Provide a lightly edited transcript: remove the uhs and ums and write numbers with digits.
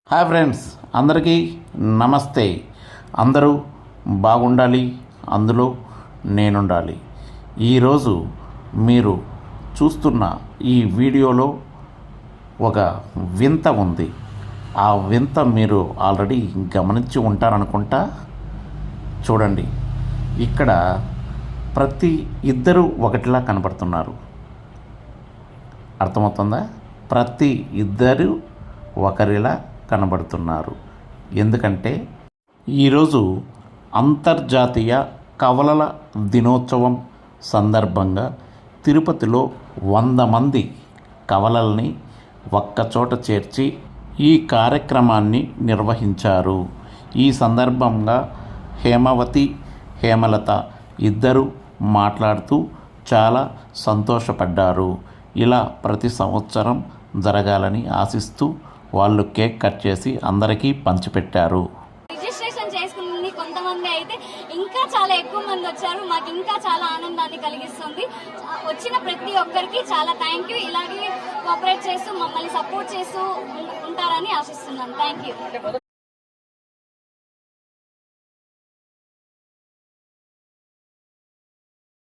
Hi friends, అందరికీ నమస్తే. అందరూ బాగుండాలి, అందులో నేనుండాలి. ఈరోజు మీరు చూస్తున్న ఈ వీడియోలో ఒక వింత ఉంది. ఆ వింత మీరు ఆల్రెడీ గమనించి ఉంటారనుకుంటా. చూడండి, ఇక్కడ ప్రతి ఇద్దరు ఒకటిలా కనపడుతున్నారు. అర్థమవుతుందా? ప్రతి ఇద్దరు ఒకరిలా కనబడుతున్నారు. ఎందుకంటే ఈరోజు అంతర్జాతీయ కవలల దినోత్సవం సందర్భంగా తిరుపతిలో 100 మంది కవలల్ని ఒక్కచోట చేర్చి ఈ కార్యక్రమాన్ని నిర్వహించారు. ఈ సందర్భంగా హేమవతి, హేమలత ఇద్దరు మాట్లాడుతూ చాలా సంతోషపడ్డారు. ఇలా ప్రతి సంవత్సరం జరగాలని ఆశిస్తూ వాళ్ళు కేక్ కట్ చేసి అందరికీ పంచిపెట్టారు. రిజిస్ట్రేషన్ చేసుకుని కొంతమంది అయితే ఇంకా చాలా ఎక్కువ మంది వచ్చారు. మాకు ఇంకా చాలా ఆనందాన్ని కలిగిస్తుంది. వచ్చిన ప్రతి ఒక్కరికి చాలా థ్యాంక్ యూ. ఇలాగే కోఆపరేట్ చేస్తూ మమ్మల్ని సపోర్ట్ చేస్తూ ఉంటారని ఆశిస్తున్నాను. Thank you.